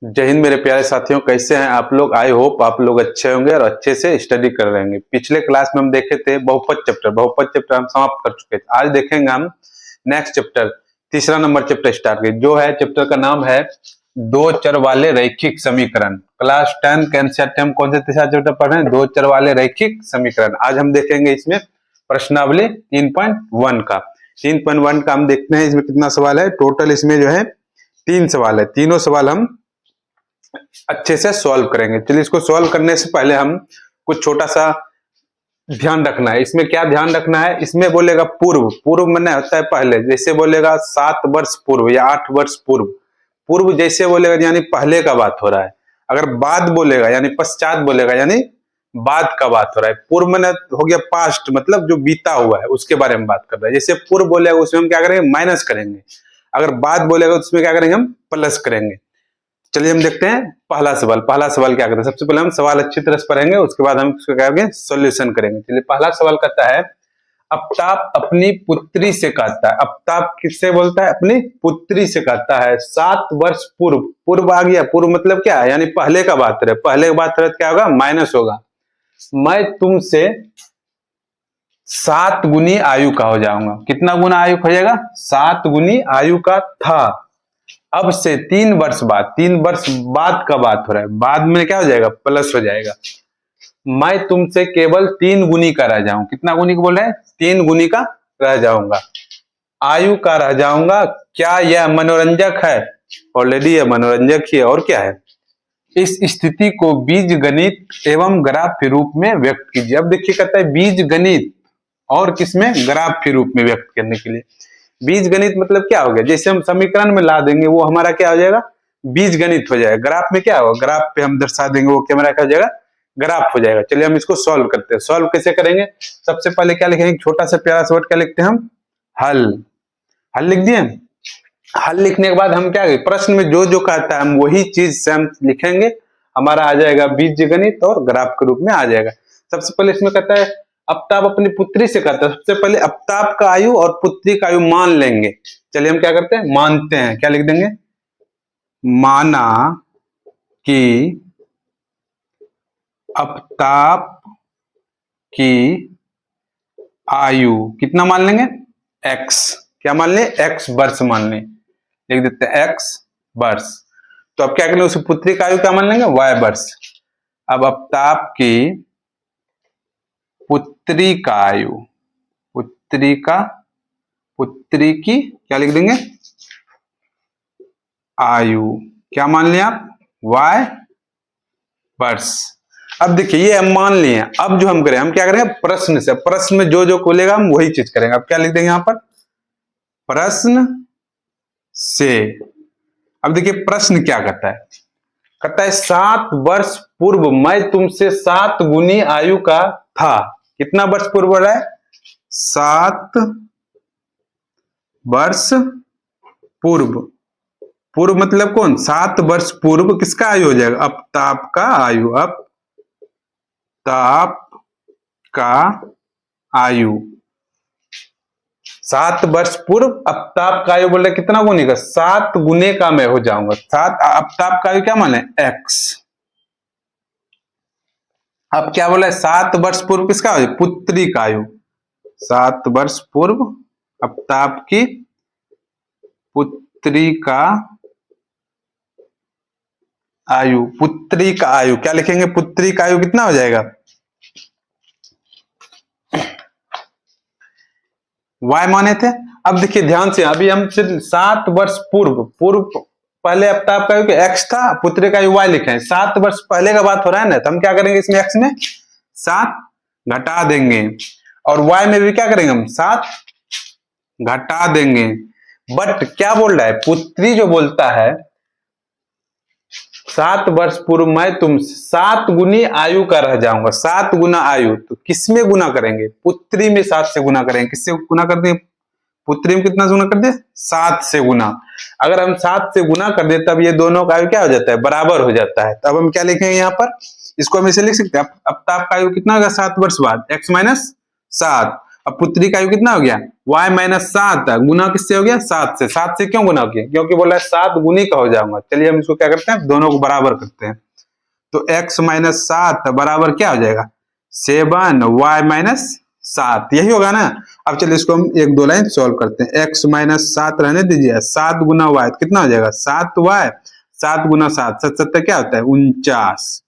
जय हिंद मेरे प्यारे साथियों, कैसे हैं आप लोग। आई होप आप लोग अच्छे होंगे और अच्छे से स्टडी कर रहे होंगे। पिछले क्लास में हम देखे थे बहुपद चैप्टर हम समाप्त कर चुके थे। आज देखेंगे हम नेक्स्ट चैप्टर, तीसरा नंबर चैप्टर स्टार्ट करें, जो है चैप्टर का नाम है दो चर वाले रैखिक समीकरण। क्लास 10 के एनसीईआरटी हम कौन से तीसरा चैप्टर पढ़ रहे हैं? दो चर वाले रैखिक समीकरण। आज हम देखेंगे इसमें प्रश्नावली 3.1 का। 3.1 का हम देखते हैं इसमें कितना सवाल है। टोटल इसमें जो है 3 सवाल है। तीनों सवाल हम अच्छे से सॉल्व करेंगे। चलिए, इसको सॉल्व करने से पहले हम कुछ छोटा सा ध्यान रखना है। इसमें क्या ध्यान रखना है? इसमें बोलेगा पूर्व, पूर्व माने होता है पहले। जैसे बोलेगा 7 वर्ष पूर्व या 8 वर्ष पूर्व, पूर्व जैसे बोलेगा यानी पहले का बात हो रहा है। अगर बाद बोलेगा यानी पश्चात बोलेगा यानी बाद का बात हो रहा है। पूर्व माने हो गया पास्ट, मतलब जो बीता हुआ है उसके बारे में बात कर रहा है। जैसे पूर्व बोलेगा उसमें हम क्या करेंगे? माइनस करेंगे। अगर बाद बोलेगा उसमें क्या करेंगे? हम प्लस करेंगे। चलिए हम देखते हैं पहला सवाल। पहला सवाल क्या कहता है? सबसे पहले हम सवाल अच्छी तरह से पढ़ेंगे, उसके बाद हम इसको क्या करेंगे? सॉल्यूशन करेंगे। चलिए, पहला सवाल कहता है अफ्ताब अपनी पुत्री से कहता है। अफ्ताब किससे बोलता है? अपनी पुत्री से कहता है 7 वर्ष पूर्व। पूर्व आ गया, पूर्व मतलब क्या है? यानी पहले का बात रहे। पहले का बात रहे क्या होगा? माइनस होगा। मैं तुमसे 7 गुनी आयु का हो जाऊंगा। कितना गुना आयु हो जाएगा? 7 गुनी आयु का था। अब से 3 वर्ष बाद, 3 वर्ष बाद का बात हो रहा है। बाद में क्या हो जाएगा? प्लस हो जाएगा। मैं तुमसे केवल 3 गुनी का रह जाऊं। कितना गुनी का बोल रहे हैं? 3 गुनी का रह जाऊंगा, आयु का रह जाऊंगा। क्या यह मनोरंजक है? ऑलरेडी यह मनोरंजक ही है, और क्या है? इस स्थिति को बीज गणित एवं ग्राफ के रूप में व्यक्त कीजिए। अब देखिए कहता है बीज गणित और किसमें? ग्राफ के रूप में व्यक्त करने के लिए। बीज गणित मतलब क्या हो गया? जैसे हम समीकरण में ला देंगे वो हमारा क्या हो जाएगा? बीज गणित हो जाएगा। ग्राफ में क्या होगा? ग्राफ पे हम दर्शा देंगे, वो कैमरा क्या हो जाएगा? ग्राफ हो जाएगा। चलिए हम इसको सॉल्व करते हैं। सॉल्व कैसे करेंगे? सबसे पहले क्या लिखेंगे? छोटा सा प्यारा सा वर्ड क्या लिखते हैं हम? हल। हल लिख दिए। हल लिखने के बाद हम क्या करेंगे? प्रश्न में जो जो कहता है हम वही चीज से हम लिखेंगे। हमारा आ जाएगा बीज गणित और ग्राफ के रूप में आ जाएगा। सबसे पहले इसमें कहता है अफ्ताब अपनी पुत्री से कहता है। सबसे पहले अफ्ताब का आयु और पुत्री का आयु मान लेंगे। चलिए हम क्या करते हैं? मानते हैं। क्या लिख देंगे? माना कि अफ्ताब की आयु कितना मान लेंगे? x। क्या मान लें? x वर्ष मान लें। लिख देते हैं x वर्ष। तो अब क्या करेंगे? उस पुत्री का आयु क्या मान लेंगे? y वर्ष। अब अफ्ताब की पुत्री का आयु, पुत्री की क्या लिख देंगे? आयु। क्या मान लिया आप? y वर्ष। अब देखिए ये हम मान लिए। अब जो हम करें, हम क्या करेंगे? प्रश्न से, प्रश्न में जो जो खुलेगा हम वही चीज करेंगे। अब क्या लिख देंगे यहां पर? प्रश्न से। अब देखिए प्रश्न क्या कहता है? कहता है 7 वर्ष पूर्व मैं तुमसे 7 गुनी आयु का था। कितना वर्ष पूर्व हो रहा है? 7 वर्ष पूर्व। पूर्व मतलब कौन? 7 वर्ष पूर्व किसका आयु हो जाएगा? अफ्ताब का आयु। अफ्ताब का आयु 7 वर्ष पूर्व अफ्ताब का आयु बोल रहे कितना गुने का? 7 गुने का मैं हो जाऊंगा। 7 अफ्ताब का आयु क्या माने? x। अब क्या बोला है? 7 वर्ष पूर्व किसका आयु? पुत्री का आयु। 7 वर्ष पूर्व अफ्ताब की पुत्री का आयु। पुत्री का आयु क्या लिखेंगे? पुत्री का आयु कितना हो जाएगा? y माने थे। अब देखिए ध्यान से, अभी हम सिर्फ 7 वर्ष पूर्व, पहले अफ्ताब का आयु x था, पुत्री का आयु y लिखे हैं। 7 वर्ष पहले का बात हो रहा है ना, तो हम क्या करेंगे? इसमें x में 7 घटा देंगे और y में भी क्या करेंगे? हम 7 घटा देंगे। बट क्या बोल रहा है? पुत्री जो बोलता है 7 वर्ष पूर्व मैं तुम 7 गुनी आयु का रह जाऊंगा। 7 गुना आयु, तो किसमें गुना करेंगे? पुत्री में 7 से गुना करेंगे। किससे गुना कर दें? पुत्री में कितना गुना कर दे? 7 से गुना। अगर हम 7 से गुना कर दे तब ये दोनों का आयु क्या हो जाता है? बराबर हो जाता है। तब हम क्या लिखेंगे यहाँ पर? इसको हम ऐसे लिख सकते हैं, अफ्ताब का आयु कितना होगा 7 वर्ष बाद? x minus 7। अब पुत्री का आयु कितना हो गया, y माइनस 7 गुना किससे हो गया, 7 से। 7 से क्यों गुना किया, क्योंकि बोला 7 गुनी का हो जाऊंगा। चलिए हम इसको क्या करते हैं, दोनों को बराबर करते हैं। तो x माइनस 7 बराबर क्या हो जाएगा, 7 y माइनस 7, यही होगा ना। अब चलिए इसको हम एक दो लाइन सॉल्व करते हैं। x माइनस 7 रहने दीजिए, 7 गुना y कितना हो जाएगा, 7y, 7 गुना 7 7 7 क्या होता है 49।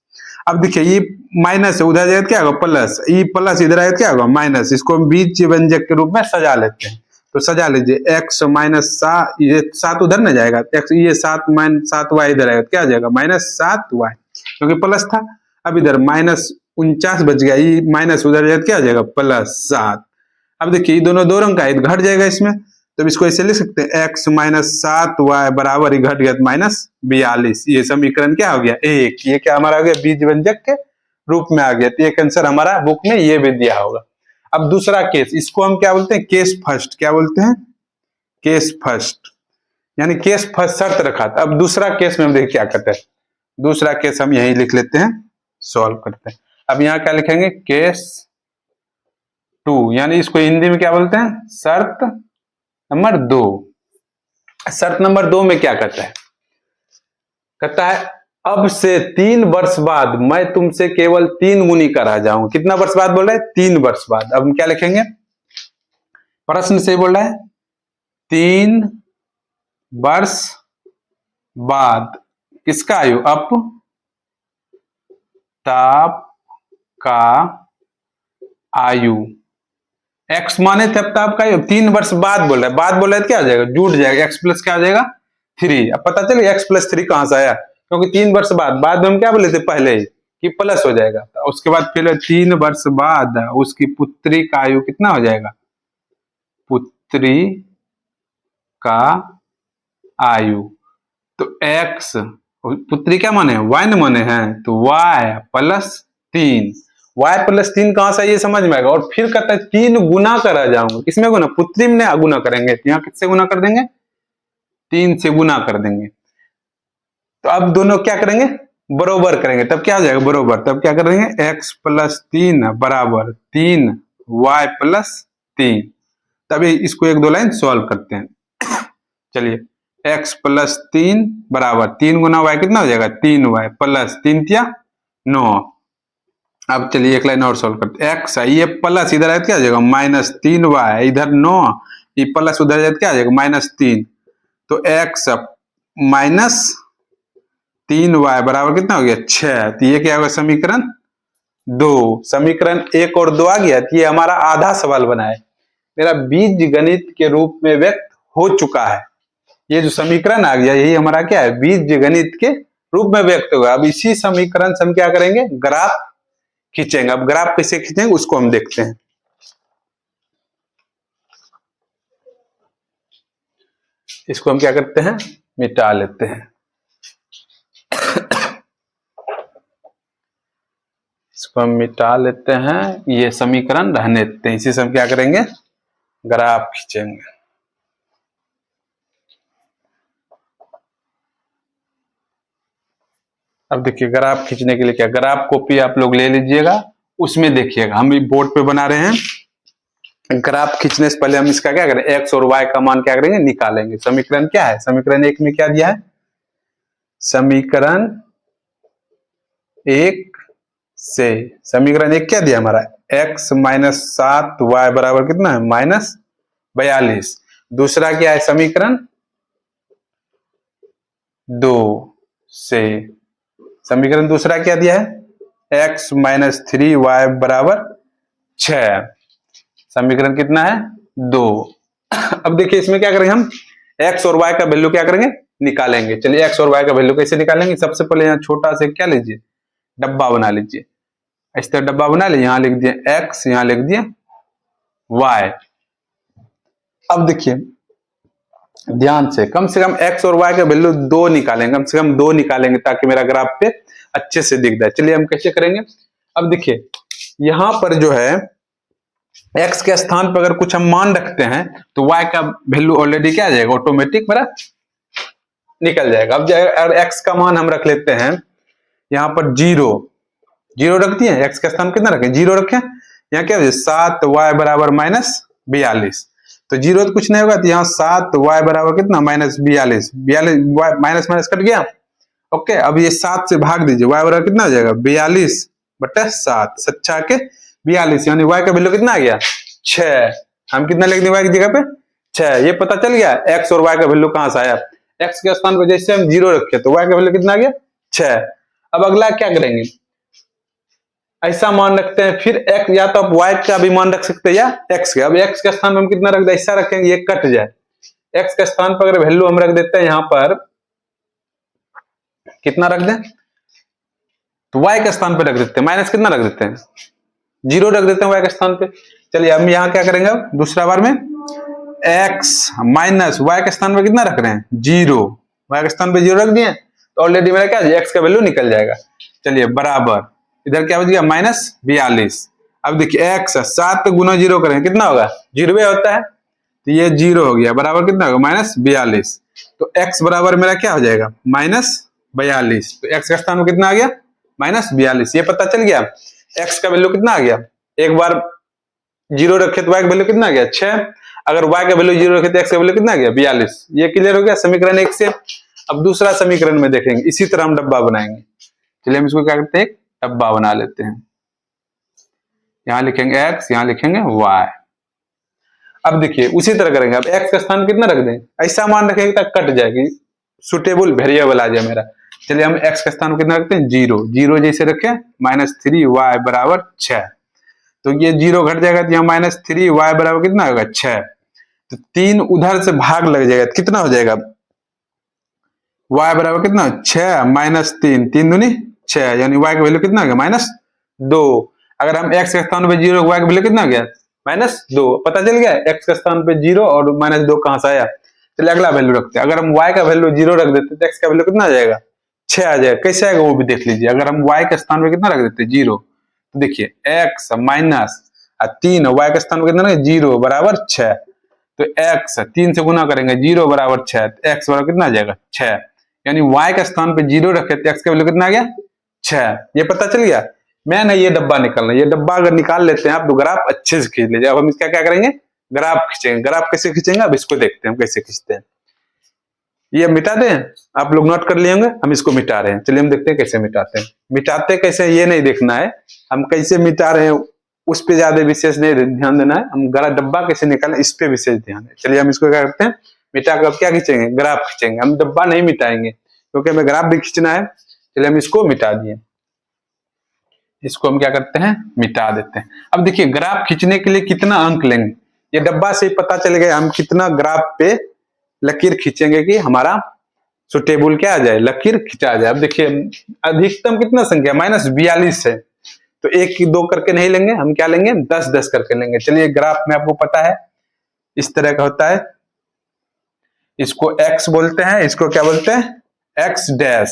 अब देखिए ये माइनस है, उधर जाएगा क्या होगा प्लस, ये प्लस इधर आएगा क्या होगा माइनस। इसको हम बीज व्यंजक के रूप में सजा लेते हैं। तो सजा लीजिए, x माइनस 7, ये 7 उधर न जाएगा, x ये 7 माइनस 7y इधर आएगा, क्या आ जाएगा माइनस 7y, क्योंकि प्लस था। अब इधर माइनस 49 बच गया, ये माइनस उधर जाएगा क्या आ जाएगा प्लस 7। अब देखिए ये दोनों दो रंग का है, घट जाएगा इसमें, तो इसको ऐसे लिख सकते हैं, x माइनस 7y बराबर ही घट गया माइनस 42। ये समीकरण क्या हो गया, एक। ये क्या हमारा हो गया, बीज व्यंजक के रूप में आ गया। तो एक आंसर हमारा बुक में ये भी दिया होगा। अब दूसरा केस, इसको हम क्या बोलते हैं, केस फर्स्ट। क्या बोलते हैं, केस फर्स्ट, यानी केस फर्स्ट शर्त रखा था। अब दूसरा केस में हम देखिए क्या करते हैं, दूसरा केस हम यही लिख लेते हैं, सॉल्व करते हैं। अब यहाँ क्या लिखेंगे, केस 2, यानी इसको हिंदी में क्या बोलते हैं, शर्त नंबर 2। शर्त नंबर 2 में क्या कहता है, कहता है अब से 3 वर्ष बाद मैं तुमसे केवल 3 गुनी का रह जाऊंगा। कितना वर्ष बाद बोल रहा है, 3 वर्ष बाद। अब हम क्या लिखेंगे, प्रश्न से बोल रहा है 3 वर्ष बाद किसका आयु, ताप का आयु, x माने थे ताप का आयु, 3 वर्ष बाद बोल रहा है। बाद बोल रहा है क्या आ जाएगा, जुट जाएगा, x प्लस क्या आ जाएगा 3। अब पता चले x प्लस 3 कहां से आया, क्योंकि 3 वर्ष बाद में हम क्या बोले थे पहले ही कि प्लस हो जाएगा। तो उसके बाद फिर 3 वर्ष बाद उसकी पुत्री का आयु कितना हो जाएगा, पुत्री का आयु। तो x, पुत्री क्या माने, y न माने हैं, तो y प्लस 3, y प्लस 3 कहां से ये समझ में आएगा। और फिर कहता है 3 गुना का रह जाऊंगा, किसमें गुना, पुत्री में गुना करेंगे। यहाँ किससे गुना कर देंगे, 3 से गुना कर देंगे। तो अब दोनों क्या करेंगे, बरोबर करेंगे, तब क्या हो जाएगा बरोबर। तब क्या करेंगे, x प्लस 3 बराबर 3 y प्लस 3। तभी इसको एक दो लाइन सॉल्व करते हैं। चलिए, x प्लस 3 बराबर 3 गुना y कितना हो जाएगा, 3y प्लस 3 तिया 9। अब चलिए एक लाइन और सॉल्व करते हैं। x ये प्लस इधर आया क्या आ जाएगा माइनस 3y, इधर 9, ये प्लस उधर जाए क्या आ जाएगा माइनस 3। तो x माइनस 3y बराबर कितना हो गया 6। तो ये क्या होगा समीकरण 2। समीकरण 1 और 2 आ गया। तो ये हमारा आधा सवाल बना है, मेरा बीज गणित के रूप में व्यक्त हो चुका है। ये जो समीकरण आ गया यही हमारा क्या है, बीज गणित के रूप में व्यक्त होगा। अब इसी समीकरण से हम क्या करेंगे, ग्राफ खींचेंगे। अब ग्राफ कैसे खींचेंगे उसको हम देखते हैं। इसको हम क्या करते हैं, मिटा लेते हैं। इसको हम मिटा लेते हैं, ये समीकरण रहने देते हैं। इसी से हम क्या करेंगे, ग्राफ खींचेंगे। अब देखिए ग्राफ खींचने के लिए क्या, ग्राफ कॉपी आप लोग ले लीजिएगा, उसमें देखिएगा। हम बोर्ड पे बना रहे हैं। ग्राफ खींचने से पहले हम इसका क्या करें, एक्स और वाई का मान क्या करेंगे, निकालेंगे। समीकरण क्या है, समीकरण 1 में क्या दिया है, समीकरण 1 से समीकरण 1 क्या दिया हमारा, x माइनस 7y बराबर कितना है माइनस 42। दूसरा क्या है, समीकरण 2 से समीकरण दूसरा क्या दिया है, x माइनस 3y बराबर 6। समीकरण कितना है 2। अब देखिए इसमें क्या करेंगे हम, x और y का वैल्यू क्या करेंगे, निकालेंगे। चलिए x और y का वैल्यू कैसे निकालेंगे, सबसे पहले यहाँ छोटा से क्या लीजिए, डब्बा बना लीजिए। इस तरह डब्बा बना लीजिए, यहां लिख दिए x, यहां लिख दिए y। अब देखिए ध्यान से कम x और y का वैल्यू 2 निकालेंगे, कम से कम 2 निकालेंगे ताकि मेरा ग्राफ पे अच्छे से दिख जाए। चलिए हम कैसे करेंगे, अब देखिए यहां पर जो है x के स्थान पर अगर कुछ हम मान रखते हैं तो y का वैल्यू ऑलरेडी क्या आ जाएगा, ऑटोमेटिक मेरा निकल जाएगा। अब अगर x का मान हम रख लेते हैं यहाँ पर 0 रख दिए, x का स्थान कितना रखें 0 रखें, यहाँ क्या हो जाए 7y बराबर -42। तो जीरो तो कुछ नहीं होगा, तो यहाँ 7y बराबर कितना -42, 42 माइनस माइनस कट गया। ओके, अब ये 7 से भाग दीजिए, y बराबर कितना हो जाएगा 42/7, 7 के 42, यानी y का वैल्यू कितना आ गया 6। हम कितना लिख दें y की जगह पे 6। ये पता चल गया x और y का वैल्यू कहां से आया। x के स्थान पर जैसे हम 0 रखे तो y का वैल्यू कितना आ गया 6। अब अगला क्या करेंगे, ऐसा मान रखते हैं, फिर x या तो आप y का भी मान रख सकते हैं या x के। अब x के स्थान पर हम कितना रख दें, ऐसा रखेंगे ये कट जाए। x के स्थान पर अगर वैल्यू हम रख देते हैं यहाँ पर कितना रख दें, तो y के स्थान पे रख देते हैं माइनस कितना रख देते हैं 0 रख देते हैं y के स्थान पे। चलिए हम यहाँ क्या करेंगे, अब दूसरा बार में x माइनस y के स्थान पे कितना रख रहे हैं 0, y के स्थान पे 0 रख दिए तो ऑलरेडी मेरा क्या x का वैल्यू निकल जाएगा। चलिए बराबर इधर क्या बच गया -42। अब देखिए x 7 पे गुना 0 करेंगे कितना होगा 0 होता है, तो ये 0 हो गया बराबर कितना होगा -42। तो x बराबर मेरा क्या हो जाएगा -42। तो x का स्थान में कितना आ गया -42। ये पता चल गया x का वैल्यू कितना आ गया, एक बार 0 रखे तो y का वैल्यू कितना आ गया 6, अगर y का वैल्यू 0 रखे तो x का वैल्यू कितना आ गया 42। ये क्लियर हो गया समीकरण 1 से। अब दूसरा समीकरण में देखेंगे, इसी तरह हम डब्बा बनाएंगे। चलिए हम इसको क्या करते हैं, एक डब्बा बना लेते हैं। यहां लिखेंगे x, यहां लिखेंगे y। अब देखिए उसी तरह करेंगे, अब x का स्थान कितना रख दें, ऐसा मान रखेंगे तक कट जाएगी, सुटेबल वेरिएबल आ जाए मेरा। चलिए हम x का स्थान कितना रखते हैं 0, 0 जैसे रखे -3y बराबर 6। तो ये 0 घट जाएगा तो यहाँ -3y बराबर कितना होगा 6। तो 3 उधर से भाग लग जाएगा, कितना हो जाएगा y बराबर कितना 6 - 3, 3 दूनी 6, यानी y का वैल्यू कितना आ गया -2। अगर हम x के स्थान पे 0, y का वैल्यू कितना आ गया -2। पता चल गया x के स्थान पे 0 और -2 कहां से आया। चलिए अगला वैल्यू रखते हैं, अगर हम y का वैल्यू 0 रख देते तो x का वैल्यू कितना आ जाएगा 6 आ जाएगा। कैसे आएगा वो भी देख लीजिए। अगर हम y के स्थान पे कितना रख देते 0, तो देखिए x माइनस 3, y के स्थान पे कितना 0 बराबर 6। तो x 3 से गुना करेंगे 0 बराबर 6, तो x बराबर कितना आ जाएगा 6, यानी y के स्थान पे 0 रखे तो x का वैल्यू कितना आ गया 6। ये पता चल गया। मैं ना ये डब्बा निकालना, ये डब्बा अगर निकाल लेते हैं आप तो ग्राफ अच्छे से खींच लीजिए। अब हम इसका क्या करेंगे, ग्राफ खींचेंगे। ग्राफ कैसे खींचेंगे अब इसको देखते हैं हम कैसे खींचते हैं। ये मिटा दें, आप लोग नोट कर लिए होंगे, हम इसको मिटा रहे हैं। चलिए हम देखते हैं कैसे मिटाते हैं। मिटाते कैसे ये नहीं देखना है, हम कैसे मिटा रहे हैं उस पर ज्यादा विशेष नहीं ध्यान देना है, हम डब्बा कैसे निकालें इस पे विशेष ध्यान है। चलिए हम इसको क्या करते हैं, मिटा कर क्या खींचेंगे, ग्राफ खींचेंगे। हम डब्बा नहीं मिटाएंगे क्योंकि हमें ग्राफ भी खींचना है। चलिए हम इसको मिटा दिए, इसको हम क्या करते हैं मिटा देते हैं। अब देखिए ग्राफ खींचने के लिए कितना अंक लेंगे, ये डब्बा से पता चल गया हम कितना ग्राफ पे लकीर खींचेंगे कि हमारा सुटेबल क्या आ जाए, लकीर खींचा जाए। अब देखिए अधिकतम कितना संख्या -42 है, तो 1 की 2 करके नहीं लेंगे, हम क्या लेंगे 10-10 करके लेंगे। चलिए ग्राफ में आपको पता है इस तरह का होता है, इसको x बोलते हैं, इसको क्या बोलते हैं x डैश,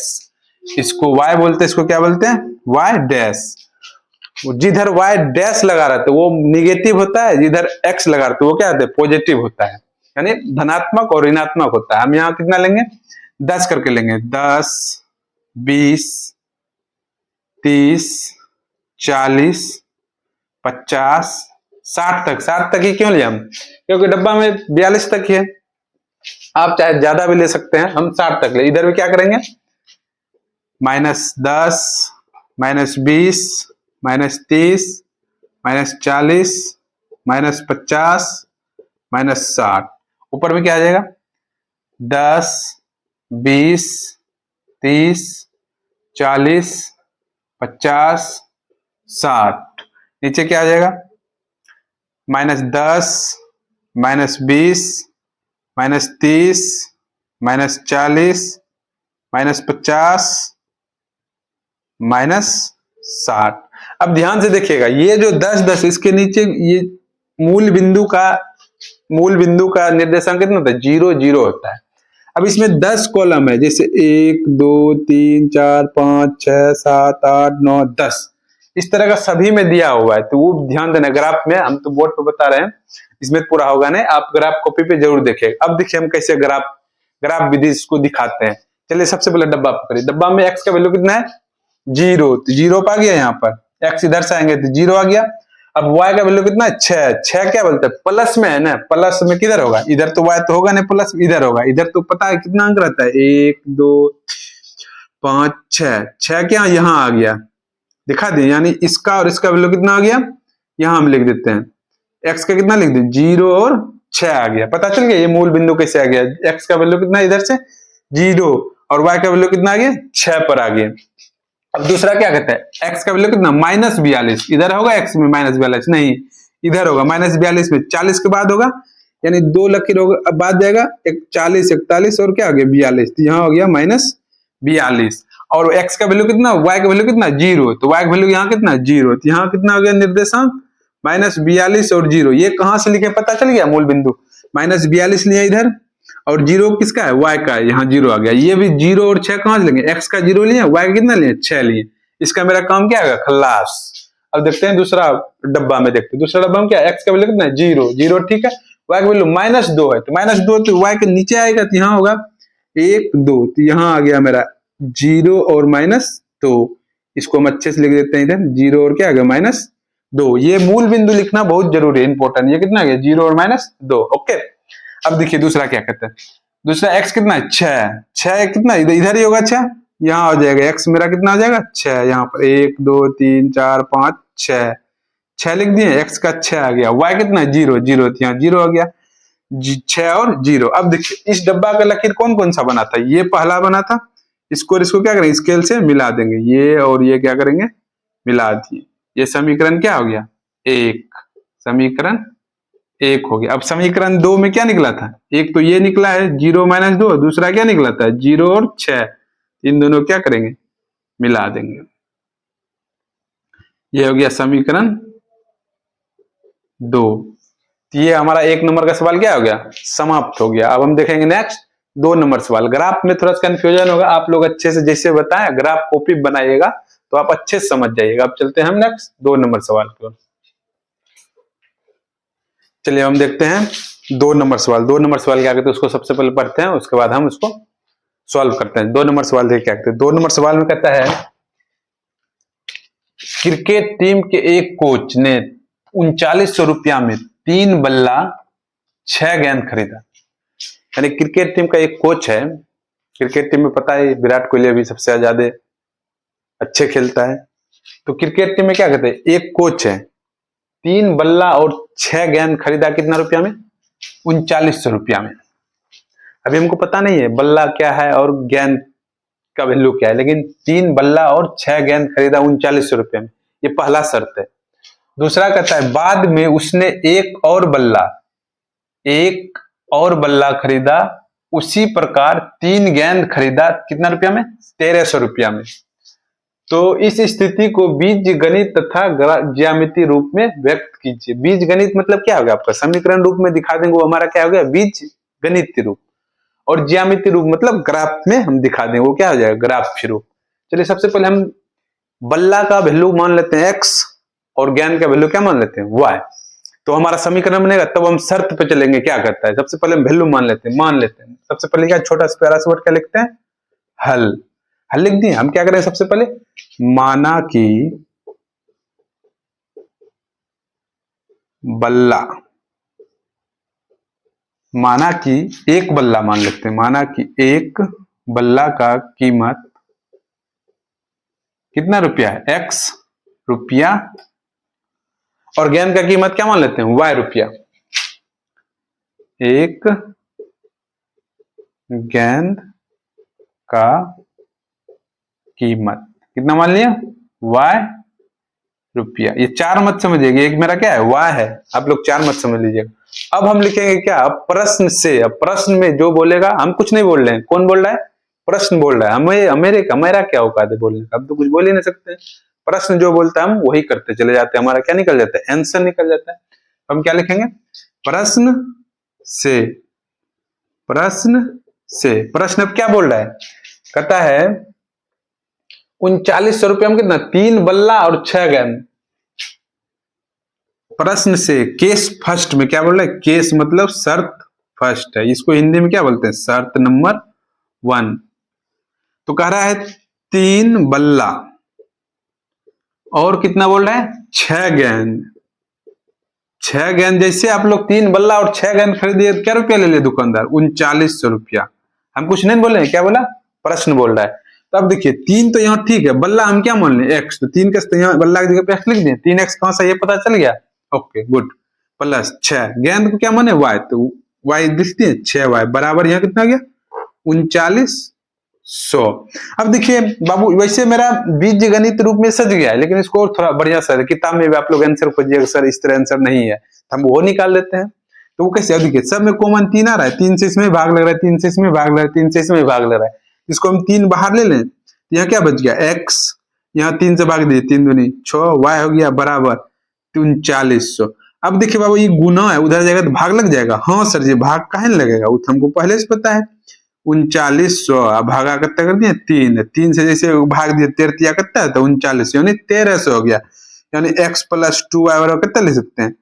इसको y बोलते हैं, इसको क्या बोलते हैं y डैश। जिधर y डैश लगा रहता है वो निगेटिव होता है, जिधर x लगा रहता है वो क्या होता है पॉजिटिव होता है, यानी धनात्मक और ऋणात्मक होता है। हम यहाँ कितना लेंगे 10 करके लेंगे, 10, 20, 30, 40, 50, 60 तक। 60 तक ही क्यों लिया हम, क्योंकि डब्बा में 42 तक ही है, आप चाहे ज्यादा भी ले सकते हैं, हम 60 तक ले। इधर भी क्या करेंगे -10, -20, -30, -40, -50, -60। ऊपर में क्या आ जाएगा 10, 20, 30, 40, 50, 60। नीचे क्या आ जाएगा -10, -20, -30, -40, -50, -60। अब ध्यान से देखिएगा ये जो 10-10 इसके नीचे ये मूल बिंदु का निर्देशांक कितना होता है 0 0 होता है। अब इसमें 10 कॉलम है, जैसे 1 2 3 4 5 6 7 8 9 10 इस तरह का सभी में दिया हुआ है, तो वो ध्यान देना। ग्राफ में हम तो बोर्ड पे बता रहे हैं, इसमें पूरा होगा नहीं, आप ग्राफ कॉपी पे जरूर देखिएगा। अब देखिए हम कैसे ग्राफ विधि इसको दिखाते हैं। चलिए सबसे पहले डब्बा पकड़िए, डब्बा में x का वैल्यू कितना है 0, तो 0 आ गया, यहाँ पर x इधर से आएंगे तो 0 आ गया। अब y का वैल्यू कितना है 6, 6 क्या बोलते हैं प्लस में है ना, प्लस में किधर होगा, इधर तो y तो होगा नहीं, प्लस इधर होगा, इधर तो पता है कितना अंक रहता है 1 2 5 6, 6 क्या यहाँ आ गया, दिखा दिए, यानी इसका और इसका वैल्यू कितना आ गया, यहाँ हम लिख देते हैं, x का कितना लिख दें 0 और 6 आ गया, पता चल गया ये मूल बिंदु कैसे आ गया, x का वैल्यू कितना इधर से 0 और y का वैल्यू कितना आ गया 6 पर आ गया। अब दूसरा क्या कहता है x का वैल्यू कितना -42, इधर होगा x में -42 नहीं, इधर होगा -42 में 40 के बाद होगा, यानी 2 लकीर होगा, अब बाद जाएगा 40 41 और क्या हो गया 42, तो यहाँ हो गया -42 और x का वैल्यू कितना y का वैल्यू कितना 0, तो y का वैल्यू यहाँ कितना 0, तो यहाँ कितना हो गया निर्देशांक -42 और 0, ये कहां से लिखे पता चल गया मूल बिंदु, -42 लिया इधर और 0 किसका है y का है, यहाँ 0 आ गया, ये भी 0 और 6 कहां से लेंगे, x का 0 लिए y का कितना लिए 6 लिए, इसका मेरा काम क्या होगा खल्लास। अब देखते हैं दूसरा डब्बा में, देखते हैं दूसरा डब्बा में क्या है, x का वैल्यू कितना है 0 0 ठीक है, y का वैल्यू -2 है, तो -2 तो y के नीचे आएगा, तो यहाँ होगा 1 2, तो यहाँ आ गया मेरा 0 और -2, इसको हम अच्छे से लिख देते हैं इधर 0 और क्या आ गया -2, ये मूल बिंदु लिखना बहुत जरूरी है, इंपॉर्टेंट, ये कितना गया 0 और -2 ओके। अब देखिए दूसरा क्या कहते हैं, दूसरा x कितना है 6, 6 कितना इधर ही होगा 6, यहाँ आ जाएगा x मेरा कितना आ जाएगा 6, यहाँ पर 1 2 3 4 5 6, 6 लिख दिए, x का 6 आ गया, y कितना है 0 0, तो यहाँ 0 आ गया 6 और 0। अब देखिए इस डब्बा का लकीर कौन कौन सा बना था, ये पहला बना था, इसको क्या करेंगे स्केल से मिला देंगे, ये और ये क्या करेंगे मिला दिए, ये समीकरण क्या हो गया 1, समीकरण 1 हो गया। अब समीकरण 2 में क्या निकला था, एक तो ये निकला है 0 -2, दूसरा क्या निकला था 0 और 6, इन दोनों क्या करेंगे मिला देंगे, ये हो गया समीकरण 2। ये हमारा 1 नंबर का सवाल क्या हो गया समाप्त हो गया। अब हम देखेंगे नेक्स्ट 2 नंबर सवाल, ग्राफ में थोड़ा सा कंफ्यूजन होगा, आप लोग अच्छे से जैसे बताएं ग्राफ कॉपी बनाइएगा तो आप अच्छे से समझ जाइएगा। अब चलते हैं हम नेक्स्ट 2 नंबर सवाल की ओर। चलिए हम देखते हैं 2 नंबर सवाल। 2 नंबर सवाल क्या कहते हैं उसको सबसे पहले पढ़ते हैं, उसके बाद हम उसको सॉल्व करते हैं। 2 नंबर सवाल देखिए क्या कहते हैं। 2 नंबर सवाल में कहता है क्रिकेट टीम के एक कोच ने 3900 रुपया में 3 बल्ला 6 गेंद खरीदा। यानी क्रिकेट टीम का एक कोच है, क्रिकेट टीम में पता है विराट कोहली अभी सबसे ज्यादा अच्छे खेलता है, तो क्रिकेट टीम में क्या कहते हैं एक कोच है, 3 बल्ला और 6 गेंद खरीदा कितना रुपया में 3900 रुपया में। अभी हमको पता नहीं है बल्ला क्या है और गेंद का वैल्यू क्या है, लेकिन 3 बल्ला और 6 गेंद खरीदा 3900 रुपया में, ये पहला शर्त है। दूसरा कहता है बाद में उसने एक और बल्ला खरीदा, उसी प्रकार 3 गेंद खरीदा कितना रुपया में 1300 रुपया में। तो इस स्थिति को बीज गणित तथा ज्यामितीय रूप में व्यक्त कीजिए। बीज गणित मतलब क्या होगा आपका समीकरण रूप में दिखा देंगे, वो हमारा क्या हो गया बीज गणितीय रूप, और ज्यामितीय रूप मतलब ग्राफ में हम दिखा देंगे, वो क्या हो जाएगा ग्राफ रूप। चलिए सबसे पहले हम बल्ला का वैल्यू मान लेते हैं x और गेंद का वैल्यू क्या मान लेते हैं y, तो हमारा समीकरण बनेगा। तब हम शर्त पे चलेंगे क्या करता है, सबसे पहले हम वैल्यू मान लेते हैं। सबसे पहले क्या छोटा सा प्यारा सा वर्ड क्या लिखते हैं हल लिख दिए। हम क्या करें सबसे पहले माना कि बल्ला, माना कि एक बल्ला मान लेते हैं, माना कि एक बल्ला का कीमत कितना रुपया है x रुपया, और गेंद का कीमत क्या मान लेते हैं y रुपया। एक गेंद का कीमत कितना मान लिया y रुपया। ये 4 मत समझिएगा, एक मेरा क्या है y है, आप लोग 4 मत समझ लीजिएगा। अब हम लिखेंगे क्या प्रश्न से। अब प्रश्न में जो बोलेगा, हम कुछ नहीं बोल रहे हैं, कौन बोल रहा है प्रश्न बोल रहा है, हमेरा क्या औकात है बोलने का, अब तो कुछ बोल ही नहीं सकते। प्रश्न जो बोलता है हम वही करते चले जाते हैं, हमारा क्या निकल जाता है आंसर निकल जाता है। हम क्या लिखेंगे प्रश्न से। प्रश्न अब क्या बोल रहा है, कहता है 3900 रुपया में कितना 3 बल्ला और 6 गेंद। प्रश्न से केस फर्स्ट में क्या बोल रहा है, केस मतलब शर्त फर्स्ट है, इसको हिंदी में क्या बोलते हैं शर्त नंबर 1। तो कह रहा है 3 बल्ला और कितना बोल रहा है 6 गेंद, 6 गेंद, जैसे आप लोग 3 बल्ला और 6 गेंद खरीदिए क्या रुपया ले लिया दुकानदार? 3900 रुपया। हम कुछ नहीं बोले, क्या बोला? प्रश्न बोल रहा है। तो अब देखिए 3 तो यहाँ ठीक है, बल्ला हम क्या मान लें? x, तो 3 का यहाँ बल्ला की जगह पे x लिख दिए। 3x कहाँ से ये पता चल गया? Okay good. प्लस 6 गेंद को क्या माने? y, तो y लिखते हैं 6y बराबर यहाँ कितना गया? 3900। अब देखिए बाबू, वैसे मेरा बीज गणित रूप में सज गया है, लेकिन इसको और थोड़ा बढ़िया सर, किताब में भी आप लोग आंसर खोजिएगा सर इस तरह आंसर नहीं है, तो हम वो निकाल लेते हैं। तो वो कैसे? देखिए सब में कॉमन 3 आ रहा है, 3 से इसमें भाग लग रहा है, 3 से इसमें भाग लग रहा है, 3 से इसमें भाग लग रहा है। इसको हम 3 बाहर ले लें, तो यहाँ क्या बच गया? x, यहाँ 3 से भाग दिए, 3 दूनी 6, y हो गया बराबर 3900। अब देखिए बाबू ये गुना है, उधर जाएगा तो भाग लग जाएगा। हाँ सर जी, भाग काहे नहीं लगेगा? वो तो हमको पहले से पता है। 3900 भागा कितना कर दिए? 3 से जैसे भाग दिए 13 कितना है? तो 3900 यानी 1300 हो गया। यानी x प्लस 2y बराबर कितना ले सकते हैं?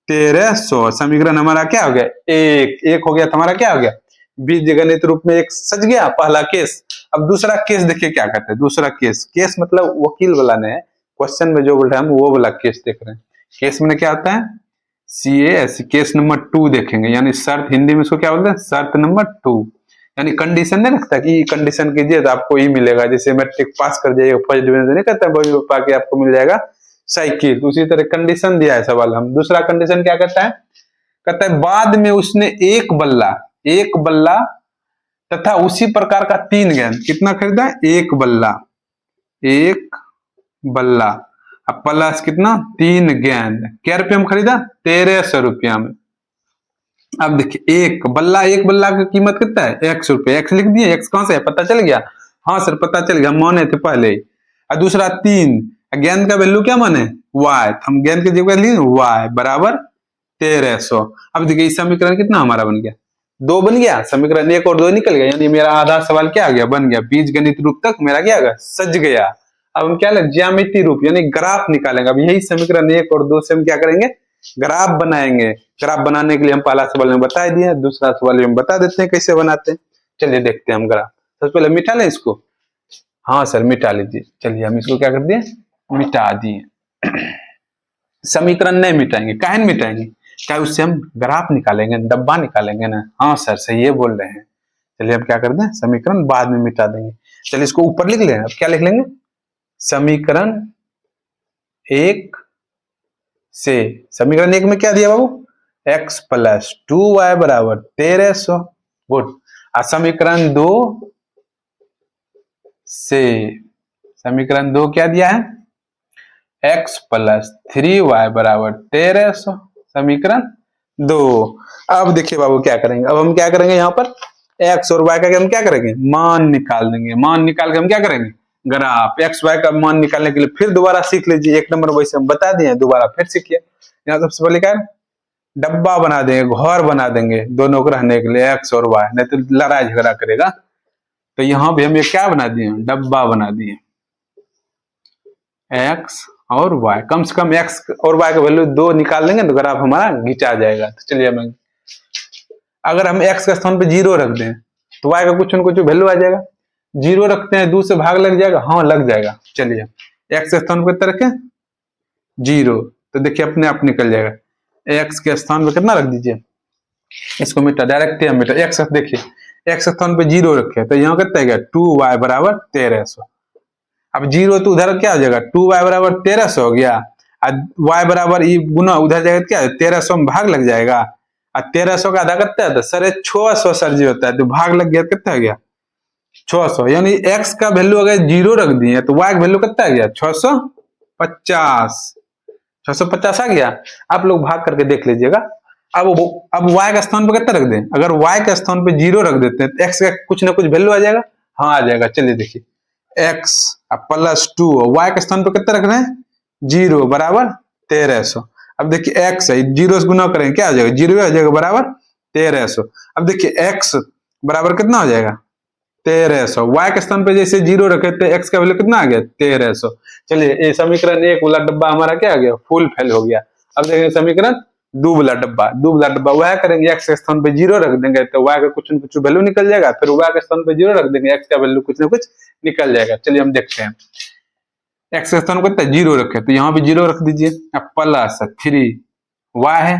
1300। समीकरण हमारा क्या हो गया? एक हो गया। तो हमारा क्या हो गया? बीज गणित रूप में एक सज गया पहला केस। अब दूसरा केस देखिए क्या कहते हैं। दूसरा केस मतलब वकील वाला ने क्वेश्चन में जो बोल रहे हैं हम वो वाला केस देख रहे हैं। केस में क्या होता है? CAS, केस नंबर 2 देखेंगे, यानी शर्त, हिंदी में इसको क्या बोलते हैं? शर्त नंबर 2, यानी कंडीशन नहीं रखता कि कंडीशन कीजिए तो आपको ये मिलेगा। जैसे मैट्रिक पास कर जाइए फर्स्ट डिवीजन नहीं कहता है पाके आपको मिल जाएगा साइकिल, तो उसी तरह कंडीशन दिया है सवाल। हम दूसरा कंडीशन क्या कहता है? कहता है बाद में उसने एक बल्ला तथा उसी प्रकार का 3 गेंद, कितना खरीदा? एक बल्ला अब प्लस कितना? 3 गेंद। क्या रुपये में खरीदा? 1300 रुपया में। अब देखिए एक बल्ला की कीमत कितना है? x रुपये। x लिख दिए। x कहां से है? पता चल गया? हाँ सर पता चल गया, हम माने थे पहले ही। और दूसरा 3 गेंद का वैल्यू क्या माने? y, हम गेंद की जगह लिए y बराबर 1300। अब देखिए इस समीकरण कितना हमारा बन गया? 2 बन गया। समीकरण 1 और 2 निकल गया, यानी मेरा आधा सवाल क्या आ गया? बन गया। बीज गणित रूप तक मेरा क्या आ गया? सज गया। अब हम क्या लें? ज्यामिति रूप यानी ग्राफ निकालेंगे। अब यही समीकरण 1 और 2 से हम क्या करेंगे? ग्राफ बनाएंगे। ग्राफ बनाने के लिए हम पहला सवाल में बता दिए, दूसरा सवाल में बता देते हैं कैसे बनाते हैं। चलिए देखते हैं हम ग्राफ। सबसे पहले मिटा लें इसको। हाँ सर मिटा लीजिए। चलिए हम इसको क्या कर दिए? मिटा दिए। समीकरण नहीं मिटाएंगे, काहे नहीं मिटाएंगे? क्या उससे हम ग्राफ निकालेंगे, डब्बा निकालेंगे ना। हाँ सर सही है बोल रहे हैं। चलिए अब क्या कर दें? समीकरण बाद में मिटा देंगे। चलिए इसको ऊपर लिख लें। अब क्या लिख लेंगे? समीकरण 1 से, समीकरण 1 में क्या दिया बाबू? x प्लस 2y बराबर 1300। गुड। समीकरण 2 से, समीकरण 2 क्या दिया है? x प्लस 3y बराबर 1300। समीकरण 2। अब देखिए बाबू क्या करेंगे? अब हम क्या करेंगे? यहाँ पर x और y का हम क्या करेंगे? मान निकाल देंगे। मान निकाल के हम क्या करेंगे? ग्राफ। x y का मान निकालने के लिए फिर दोबारा सीख लीजिए। 1 नंबर वैसे हम बता दिए, दोबारा फिर सीखिए। यहाँ सबसे पहले क्या है? डब्बा बना देंगे, घर बना देंगे दोनों को रहने के लिए, x और y, नहीं तो लड़ाई झगड़ा करेगा। तो यहाँ भी हम ये क्या बना दिए? डब्बा बना दिए। x और y, कम से कम x और y का वैल्यू 2 निकाल लेंगे तो ग्राफ हमारा घिंचा जाएगा। तो चलिए हम, अगर हम x के स्थान पे 0 रख दें तो y का कुछ न कुछ वैल्यू आ जाएगा। 0 रखते हैं, 2 से भाग लग जाएगा। हाँ लग जाएगा। चलिए x के स्थान पे कितना रखें? 0, तो देखिए अपने आप निकल जाएगा। x के स्थान पे कितना रख दीजिए? इसको मिटा, डायरेक्ट हम मिटा। x देखिए x के स्थान पे 0 रखे तो यहाँ कितना है? 2y बराबर 1300। अब 0 तो उधर क्या हो जाएगा? 2y बराबर 1300 हो गया। y बराबर ये गुना उधर जाएगा क्या? 1300 में भाग लग जाएगा। और 1300 का आधा कितना है? सर 600 सर जी होता है, तो भाग लग गया कितना हो गया? 600। यानी x का वैल्यू अगर 0 रख दिए तो y का वैल्यू कितना आ गया? 650। 650 आ गया। आप लोग भाग करके देख लीजिएगा। अब y का स्थान पे कितना रख दें? अगर y के स्थान पे 0 रख देते हैं तो x का कुछ ना कुछ वैल्यू आ जाएगा। हाँ आ जाएगा। चलिए देखिए x प्लस 2, y के स्थान पे कितना रख रहे हैं? 0 बराबर 1300। अब देखिए x है, 0 से गुना करेंगे क्या आ जाएगा? 0 आ जाएगा बराबर 1300। अब देखिए x बराबर कितना हो जाएगा? 1300। y के स्थान पे जैसे 0 रखे तो x का वैल्यू कितना आ गया? 1300। चलिए ये समीकरण 1 वाला डब्बा हमारा क्या आ गया? फुल फिल हो गया। अब देखेंगे समीकरण 2 वाला डब्बा वह करेंगे। x के स्थान पे 0 रख देंगे तो y का कुछ न कुछ वैल्यू निकल जाएगा। फिर y के स्थान पे 0 रख देंगे, x का वैल्यू कुछ न कुछ निकल जाएगा। चलिए हम देखते हैं। x के स्थान पे 0 रखे तो यहाँ भी 0 रख दीजिए। अब प्लस 3 y है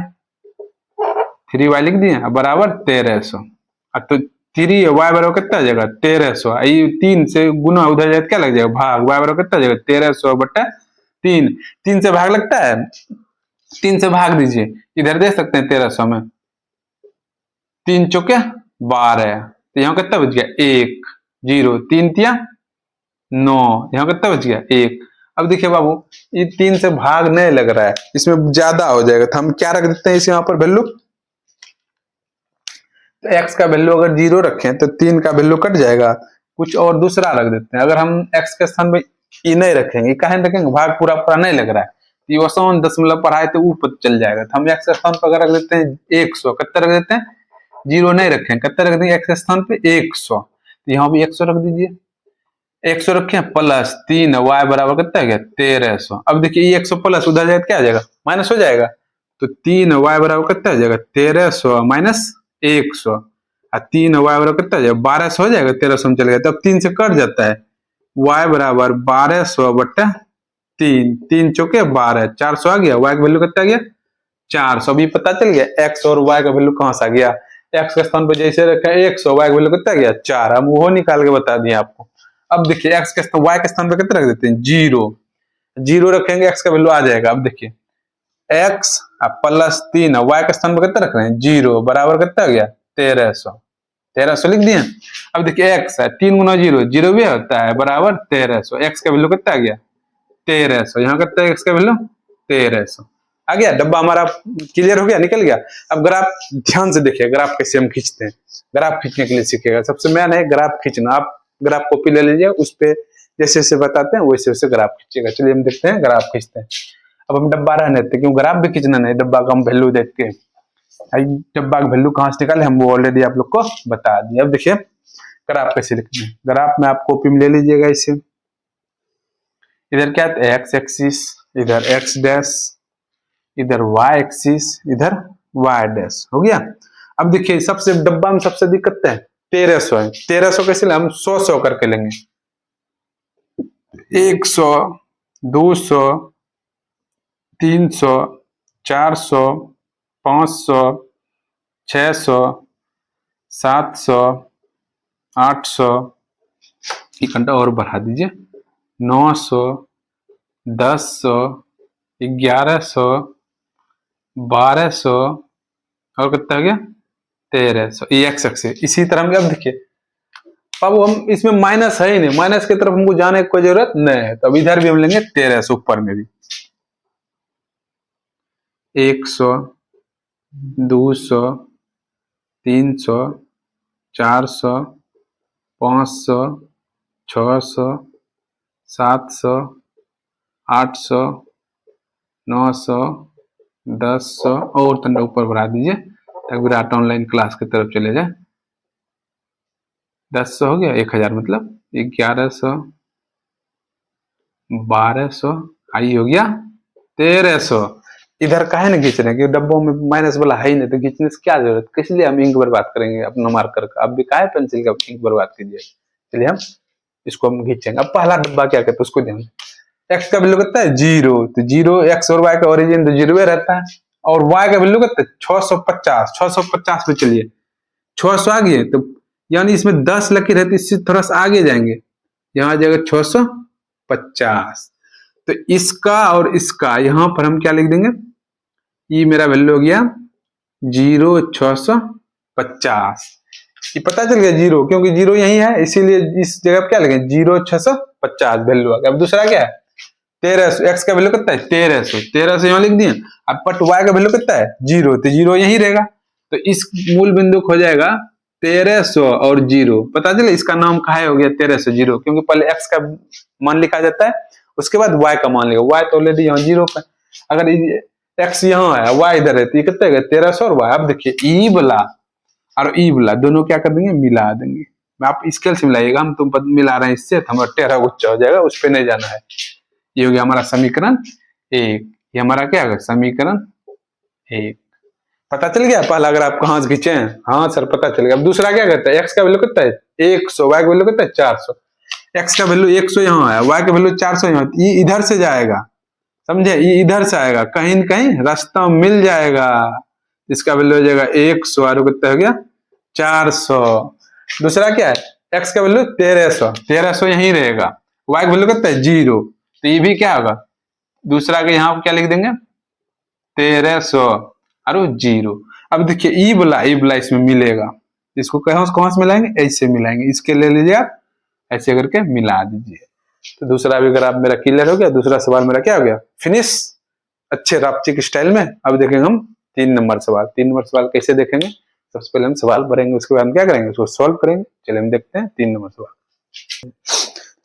3y लिख दिए बराबर 1300। अब तो 3 है, y बराबर कितना आ जाएगा 1300, ये 3 से गुना उधर जाए क्या लग जाएगा भाग, y बराबर कितना आ जाएगा 1300/3। 3 से भाग लगता है, 3 से भाग दीजिए, इधर दे सकते हैं 1300 में, 3 चौके 12, तो यहाँ कितना बच गया 1 0, 3 तिया 9, यहाँ कितना बच गया 1। अब देखिए बाबू ये 3 से भाग नहीं लग रहा है, इसमें ज्यादा हो जाएगा, तो हम क्या रख देते हैं इस यहाँ पर वैल्यू, तो x का वैल्यू अगर 0 रखें तो 3 का वैल्यू कट जाएगा, कुछ और दूसरा रख देते हैं। अगर हम x के स्थान पे ई नहीं रखेंगे, काहे रखेंगे, भाग पूरा पूरा नहीं लग रहा है, ये 0.0 पढ़ाए तो ऊपर चल जाएगा, तो हम x के स्थान पर अगर रख देते हैं 100, कितना रख देते हैं 0 नहीं रखें, कितना रख देंगे x के स्थान पे 100, तो यहाँ भी 100 रख दीजिए, 100 रखें प्लस 3 y बराबर कितना है 1300। अब देखिए ये 100 प्लस उधर जाए क्या आ जाएगा माइनस हो जाएगा, तो 3 y बराबर कितना हो जाएगा 1300 माइनस 100, और 3 y बराबर कितना हो जाएगा 1200 हो जाएगा, 1300 में चल गया, तब 3 से कट जाता है, y बराबर 1200/3, 3 चौके 12, 400 आ गया, y का वैल्यू कितना आ गया 400। अभी पता चल गया x और y का वैल्यू कहां से आ गया, x के स्थान पर जैसे रखा 100, y का वैल्यू कितना आ गया 4, हम वो निकाल के बता दिए आपको। अब देखिए x के स्थान y के स्थान पर कितना रख देते हैं 0 रखेंगे, x का वैल्यू आ जाएगा। अब देखिए x प्लस 3 y के स्थान पर कितना रख रहे हैं 0 बराबर कितना हो गया 1300 लिख दिए। अब देखिए x है 3 गुना 0 भी होता है बराबर 1300, x का वैल्यू कितना आ गया 1300, यहाँ कितना है x का वैल्यू 1300 आ गया। डब्बा हमारा क्लियर हो गया, निकल गया। अब ग्राफ ध्यान से देखिए, ग्राफ कैसे हम खींचते हैं, ग्राफ खींचने के लिए सीखिएगा। सबसे मेन है ग्राफ खींचना, आप ग्राफ कॉपी ले लीजिए, उस पे जैसे जैसे बताते हैं वैसे वैसे ग्राफ खींचिएगा। चलिए हम देखते हैं ग्राफ खींचते हैं। अब हम डब्बा रहने देते, क्यों ग्राफ भी खींचना नहीं, डब्बा का हम वैल्यू देख के, डब्बा का वैल्यू कहाँ से निकाले हम वो ऑलरेडी आप लोग को बता दिए। अब देखिए ग्राफ कैसे लिखते हैं, ग्राफ में आप कॉपी में ले लीजिएगा इसे, इधर क्या है एक्स एक्सिस, इधर एक्स डैश, इधर वाई एक्सिस, इधर वाई डैश, हो गया। अब देखिए सबसे डब्बा में सबसे दिक्कत है 1300 है, 1300 कैसे हम 100 करके लेंगे, 100 200 300 400 500 600 700 800, एक घंटा और बढ़ा दीजिए, 900 1000 1100 1200 और कितना हो गया 1300, ये एक्स एक्स है। इसी तरह हम अब देखिए, अब हम इसमें माइनस है ही नहीं, माइनस की तरफ हमको जाने की कोई जरूरत नहीं है, तो अब इधर भी हम लेंगे 1300, ऊपर में भी 100 200 300 400 500 600 700 800 900 1000 और तंडा ऊपर बढ़ा दीजिए ताकि विराट ऑनलाइन क्लास की तरफ चले जाए। 1000 हो गया, 1000 मतलब 1100 1200, आई हो गया 1300। इधर काहे ना खींच रहे हैं, क्योंकि डब्बों में माइनस वाला है ही नहीं, तो खींचने से क्या जरूरत, किस लिए हम इंक बर्बाद करेंगे अपना मार्कर का, अब भी काहे पेंसिल का इंक बर्बाद कीजिए। चलिए हम इसको हम खींचेंगे। अब पहला डब्बा क्या कहते हैं उसको ध्यान, एक्स का वैल्यू कितना है 0, तो 0 एक्स और वाई का ओरिजिन तो 0 रहता है, और वाई का वैल्यू कितना है 650, 650 पे चलिए 600 आ गए, तो यानी इसमें 10 लकीर है, तो इससे थोड़ा सा आगे जाएंगे, यहाँ आ जाएगा 650, तो इसका और इसका यहाँ पर हम क्या लिख देंगे, ये मेरा वैल्यू हो गया 0 650, ये पता चल गया 0, क्योंकि 0 यही है, इसीलिए इस जगह पर क्या लिखे 0 650 वैल्यू आ गया। अब दूसरा क्या है 1300, एक्स का वैल्यू कितना है 1300 यहाँ लिख दिए, अब पट वाई का वैल्यू कितना है 0, तो 0 यही रहेगा, तो इस मूल बिंदु हो जाएगा 1300 और 0, पता चले इसका नाम काहे हो गया 1300 0, क्योंकि पहले एक्स का मान लिखा जाता है, उसके बाद वाई का मान लिखा, वाई तो ऑलरेडी यहाँ 0 पर, अगर एक्स यहाँ है वाई इधर है तो ये कितना है 1300 और वाई। अब देखिए ई वाला और ई वाला दोनों क्या कर देंगे मिला देंगे, आप स्केल से मिलाइएगा, हम तुम मिला रहे हैं इससे तो हमारा 13 गुच्छा हो जाएगा, उस पर नहीं जाना है। ये हो गया हमारा समीकरण 1, ये हमारा क्या है समीकरण 1, पता चल गया पहला अगर आप कहां से खींचे हैं, हाँ सर पता चल गया। अब दूसरा क्या करता है, एक्स का वैल्यू कितना है 100, वाई का वैल्यू कितना है 400, एक्स का वैल्यू 100 यहाँ है, वाई का वैल्यू 400 यहाँ, ये इधर से जाएगा, समझे, ये इधर से आएगा, कहीं न कहीं रास्ता मिल जाएगा। इसका वैल्यू हो जाएगा 100 और कितना हो गया 400। दूसरा क्या है, x का वैल्यू 1300 यहीं रहेगा, y का वैल्यू कितना है 0, तो ये भी क्या होगा, दूसरा के यहाँ क्या लिख देंगे 1300 और 0। अब देखिए ई बोला इसमें मिलेगा, इसको कहाँ से मिलाएंगे, ऐसे मिलाएंगे, इसके ले लीजिए आप ऐसे करके मिला दीजिए। तो दूसरा भी अगर आप मेरा क्लियर हो गया, दूसरा सवाल मेरा क्या हो गया फिनिश, अच्छे रापचिक स्टाइल में। अब देखेंगे हम 3 नंबर सवाल। 3 नंबर सवाल कैसे देखेंगे, सबसे पहले हम सवाल भरेंगे, उसके बाद हम क्या करेंगे, उसको सॉल्व करेंगे। चलिए हम देखते हैं 3 नंबर सवाल।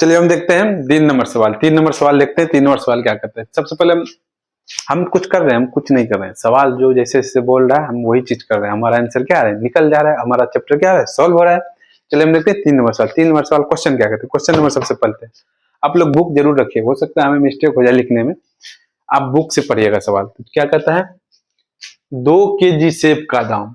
चलिए हम देखते हैं 3 नंबर सवाल। 3 नंबर सवाल देखते हैं। 3 नंबर सवाल क्या करते हैं, सबसे पहले हम कुछ कर रहे हैं, हम कुछ नहीं कर रहे हैं, सवाल जो जैसे जैसे बोल रहा है हम वही चीज कर रहे हैं, हमारा आंसर क्या है निकल जा रहा है, हमारा चैप्टर क्या है सॉल्व हो रहा है। चलिए हम देखते हैं 3 नंबर सवाल। 3 नंबर सवाल क्वेश्चन क्या कहते हैं, क्वेश्चन नंबर सबसे पहले आप लोग बुक जरूर रखिए, हो सकता है हमें मिस्टेक हो जाए लिखने में, आप बुक से पढ़िएगा सवाल। तो क्या कहता है, 2 केजी सेब का दाम,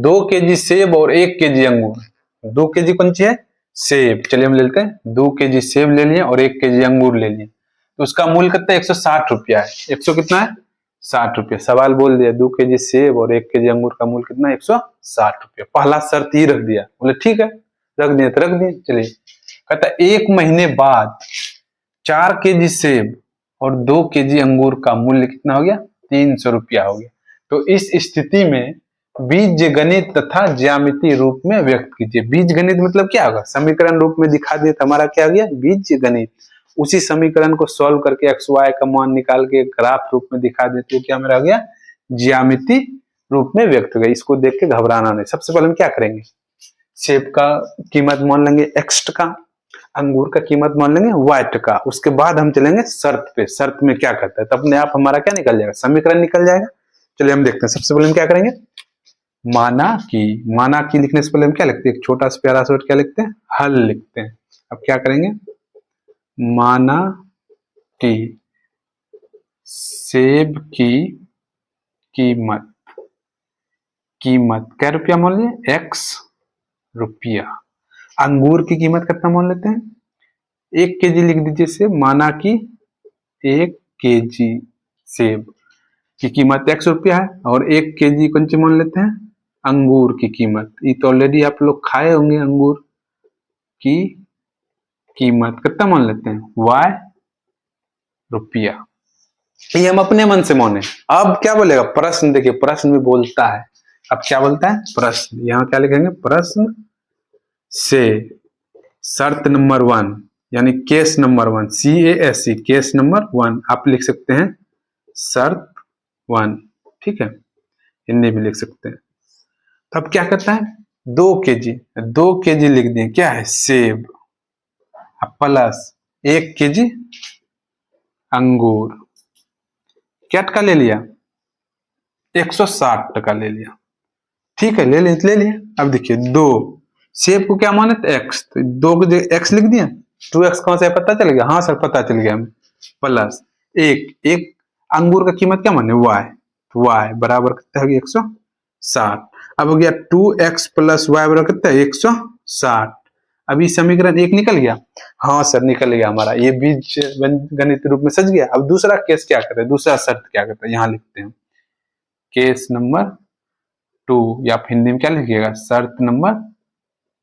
2 केजी सेब और 1 केजी अंगूर। 2 केजी कौन सी है, सेब। चलिए हम ले लेते हैं 2 केजी सेब ले लिए और 1 केजी अंगूर ले लिए, तो उसका मूल्य कितना है 160 रुपया है। 100 कितना है 60 रुपया। सवाल बोल दिया 2 केजी सेब और 1 केजी अंगूर का मूल्य कितना है 160 रुपया। पहला शर्त ही रख दिया, बोले ठीक है रख दिए तो रख दिए। चलिए कहता है 1 महीने बाद 4 केजी सेब और 2 केजी अंगूर का मूल्य कितना हो गया 300 रुपया हो गया। तो इस स्थिति में बीजगणित तथा ज्यामितीय रूप में व्यक्त कीजिए। बीजगणित मतलब क्या होगा, समीकरण रूप में दिखा दिए तो हमारा क्या हो गया बीजगणित। उसी समीकरण को सॉल्व करके एक्स वाई का मान निकाल के ग्राफ रूप में दिखा देते हो, क्या मेरा हो गया ज्यामितीय रूप में व्यक्त हो गया। इसको देख के घबराना नहीं। सबसे पहले हम क्या करेंगे, सेब का कीमत मान लेंगे x का, अंगूर का कीमत मान लेंगे y का। उसके बाद हम चलेंगे शर्त पे, शर्त में क्या करता है तो अपने आप हमारा क्या निकल जाएगा समीकरण निकल जाएगा। चलिए हम देखते हैं। सबसे पहले हम क्या करेंगे, माना की लिखने से पहले हम क्या लिखते हैं, एक छोटा सा प्यारा सा क्या लिखते हैं हल लिखते हैं। अब क्या करेंगे, माना कि सेब की कीमत क्या रुपया मान लिया x रुपया, अंगूर की कीमत कितना मान लेते हैं 1 केजी लिख दीजिए सेब, माना कि 1 केजी सेब की कीमत x रुपया है और 1 केजी कौन सी मान लेते हैं अंगूर की कीमत। ये तो ऑलरेडी आप लोग खाए होंगे, अंगूर की कीमत कितना मान लेते हैं y रुपया। ये हम अपने मन से माने। अब क्या बोलेगा प्रश्न, देखिए प्रश्न भी बोलता है। अब क्या बोलता है प्रश्न, यहां क्या लिखेंगे प्रश्न से शर्त नंबर 1 यानी case number 1 CASE case number 1 आप लिख सकते हैं शर्त 1, ठीक है हिंदी में लिख सकते हैं। तो अब क्या करता है 2 केजी लिख दिए क्या है सेब, प्लस 1 केजी अंगूर, क्या टका ले लिया 160 टका ले लिया, ठीक है ले लिया। अब देखिए 2 सेब को क्या माने x, तो 2 को x लिख दिया, 2x कहां से पता चल गया, हाँ सर पता चल गया हमें, प्लस 1 अंगूर का कीमत क्या माने y, तो y बराबर कितना हो गया 160। अब हो गया 2x प्लस y बराबर कितना है 160। अभी समीकरण 1 निकल गया, हाँ सर निकल गया हमारा, ये बीज गणित रूप में सज गया। अब दूसरा केस क्या करते हैं, दूसरा शर्त क्या करते हैं, यहां लिखते हैं केस नंबर 2 या आप हिंदी में क्या लिखिएगा शर्त नंबर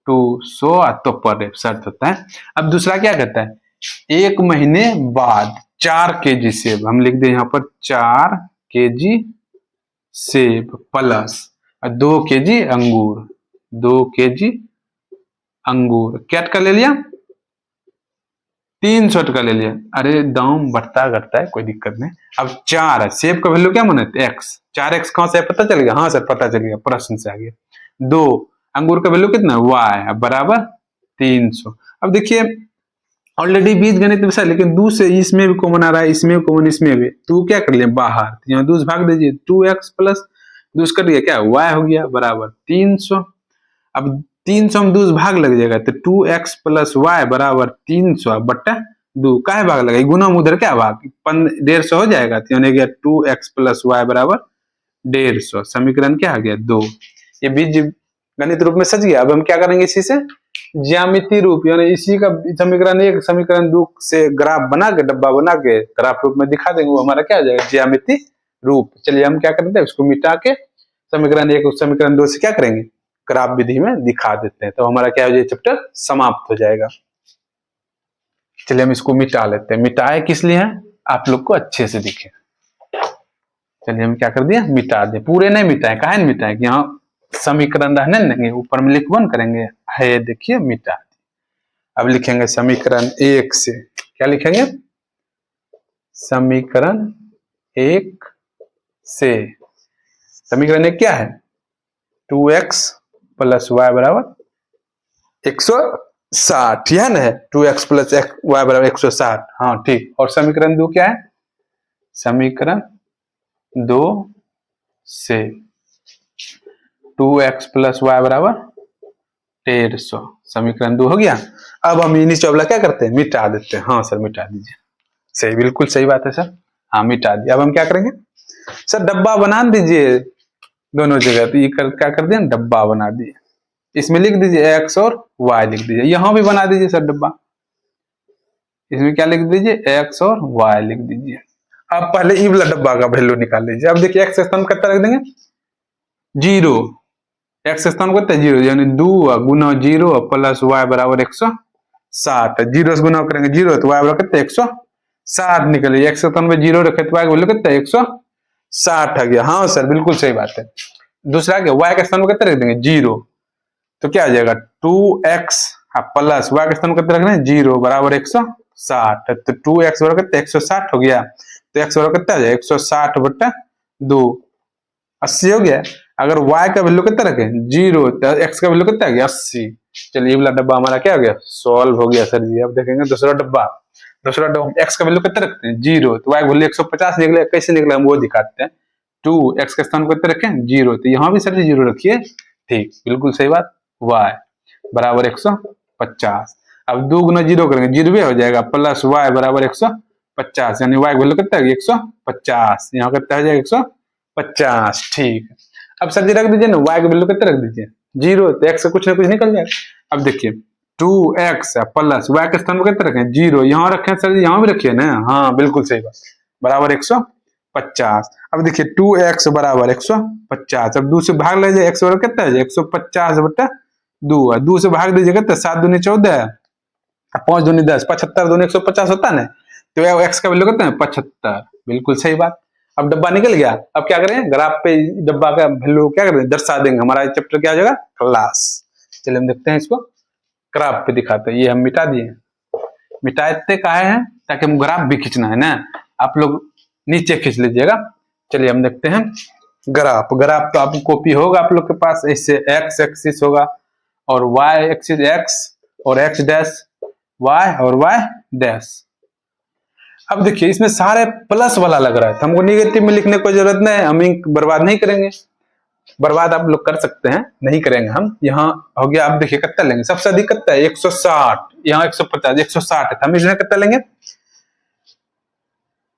2 सो तो पर शर्त होता है। अब दूसरा क्या कहता है 1 महीने बाद 4 केजी सेब, हम लिख दें यहाँ पर 4 केजी सेब प्लस 2 केजी अंगूर, 2 केजी अंगूर क्या टका ले लिया 300 टका ले लिया। अरे दाम बढ़ता घटता है कोई दिक्कत नहीं। अब 4 है, सेब का वैल्यू क्या माने x, 4x कहां से पता चल गया, हाँ सर पता चल गया प्रश्न से आ गया। 2 अंगूर का वैल्यू कितना y बराबर 300। अब देखिए ऑलरेडी बीज गणित विषय, लेकिन 2 से इसमें भी कॉमन आ रहा है, इसमें कॉमन, इसमें भी, तो क्या कर लिया बाहर, यहाँ 2 भाग दीजिए 2x प्लस 2 कर दिया क्या y हो गया बराबर 300। अब 300 में 2 भाग लग जाएगा तो 2x प्लस y बराबर 300 बट्टा 2 का है भाग लगा, गुना उधर क्या भाग 150 हो जाएगा, तो यानी गया 2x प्लस y बराबर 150। समीकरण क्या आ गया 2। ये बीज गणित रूप में सज गया। अब हम क्या करेंगे इसी से ज्यामिति रूप, यानी इसी का समीकरण 1 समीकरण 2 से ग्राफ बना के, डब्बा बना के ग्राफ रूप में दिखा देंगे, वो हमारा क्या हो जाएगा ज्यामिति रूप। चलिए हम क्या करते हैं, उसको मिटा के समीकरण 1 समीकरण 2 से क्या करेंगे, ग्राफ विधि में दिखा देते हैं, तो हमारा क्या हो जाएगा, चैप्टर समाप्त हो जाएगा। चलिए हम इसको मिटा लेते हैं। मिटाए किस लिए है, आप लोग को अच्छे से दिखे। चलिए हम क्या कर दिया, मिटा दिए। पूरे नहीं मिटाए, काहे नहीं मिटाए कि यहाँ समीकरण रहने देंगे, ऊपर में लिख वन करेंगे, है देखिए मिटा। अब लिखेंगे समीकरण 1 से, क्या लिखेंगे, समीकरण 1 से। समीकरण 1 क्या है, 2x प्लस वाई बराबर 160, यह ना है 2x प्लस वाई बराबर 160। हाँ ठीक। और समीकरण 2 क्या है, समीकरण 2 से 2x प्लस वाई बराबर 150। समीकरण 2 हो गया। अब हम इन्हीं चौबला क्या करते हैं, मिटा देते हैं। हाँ सर मिटा दीजिए, सही, बिल्कुल सही बात है सर। हाँ मिटा दिया। अब हम क्या करेंगे सर, डब्बा बना दीजिए दोनों जगह। तो ये क्या कर दिया, डब्बा बना दिए। इसमें लिख दीजिए x और y लिख दीजिए। यहां भी बना दीजिए सर डब्बा, इसमें क्या लिख दीजिए, x और y लिख दीजिए। अब पहले ई वाला डब्बा का वैल्यू निकाल लीजिए। अब देखिए x स्थान कितना रख देंगे, 0। x स्थान कितना है, 0, यानी 2 गुना 0 प्लस y बराबर 160। 0 से गुना करेंगे 0 तो y बराबर कितना, 160 निकलेगा। x स्थान पे 0 रखे तो y का वैल्यू कितना, 160 आ गया। हाँ सर बिल्कुल सही बात है। दूसरा क्या, y के स्थान पे कितना रख देंगे, 0, तो क्या आ जाएगा 2x प्लस y के स्थान पे कितना रखना है, 0 बराबर 160। तो 2x बराबर कितना, 160 हो गया। तो x बराबर कितना आ जाएगा, 160 बटा 2, 80 हो गया। अगर y का वैल्यू कितना रखें, 0, तो x का वैल्यू कितना आ गया, 80। चलिए ये वाला डब्बा हमारा क्या हो गया, सॉल्व हो गया सर जी। अब देखेंगे दूसरा डब्बा। दूसरा डब्बा x का वैल्यू कितना रखते हैं, 0, तो y का वैल्यू 150 निकले। कैसे निकला हम वो दिखाते हैं। 2x के स्थान पर कितना रखें, 0, तो यहाँ भी सर जी 0 रखिए। ठीक, बिल्कुल सही बात। y बराबर 150। अब 2 गुना 0 करेंगे, 0 हो जाएगा, प्लस y बराबर 150, यानी y का वैल्यू कितना है, 150। यहाँ कितना हो जाएगा, 150। ठीक। अब सर जी रख दीजिए ना, y का वैल्यू कितना रख दीजिए, 0, तो x से कुछ ना कुछ निकल जाएगा। अब देखिए 2x प्लस y के स्थान पर कितना रखें, 0, यहाँ रखें सर जी, यहाँ भी रखिए ना। हाँ बिल्कुल सही बात, बराबर 150। अब देखिए 2x बराबर 150। अब 2 से भाग ले जाए, x बराबर कितना है, 150 बटा 2। 2 से भाग दीजिएगा तो 7 दूनी 14, 5 दूनी 10, 75 दूनी 150 होता है। तो x का वैल्यू कितना है, 75। बिल्कुल सही बात। अब डब्बा निकल गया। अब क्या करें, ग्राफ पे डब्बा का वैल्यू क्या करें, दर्शा देंगे। हमारा चैप्टर क्या हो जाएगा, क्लास। चलिए हम देखते हैं इसको, ग्राफ पे दिखाते हैं। ये हम मिटा दिए। मिटाते काहे हैं, ताकि हम ग्राफ भी खींचना है ना, आप लोग नीचे खींच लीजिएगा। चलिए हम देखते हैं ग्राफ। ग्राफ तो आपको कॉपी होगा आप लोग के पास, इससे x एक्सिस होगा और y एक्सिस x और x डैश y और y डैश। अब देखिए इसमें सारे प्लस वाला लग रहा है, तो हमको निगेटिव में लिखने की जरूरत नहीं है। हम इंक बर्बाद नहीं करेंगे। बर्बाद आप लोग कर सकते हैं, नहीं करेंगे हम। यहाँ हो गया। अब देखिए कितना लेंगे, सबसे अधिक कितना है, 160, यहाँ 150, 160 है, हम इसमें कितना लेंगे,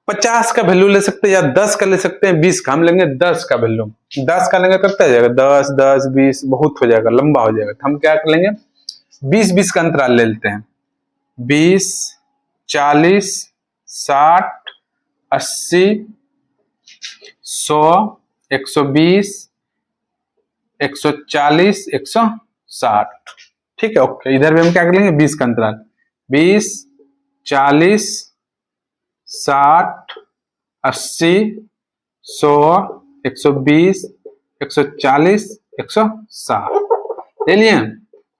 50 का वैल्यू ले सकते हैं या 10 का ले सकते हैं, 20 का। हम लेंगे 10 का वैल्यू। 10 का लेंगे कितना हो जाएगा, 10 10 20 बहुत हो जाएगा, लंबा हो जाएगा। तो हम क्या कर लेंगे, 20 का अंतराल ले लेते हैं। 20 40 60 80 100 120 140 160। ठीक है, ओके। इधर भी हम क्या कर लेंगे, 20 का अंतराल, 20 40 60 80 100 120 140 160 ले लिए।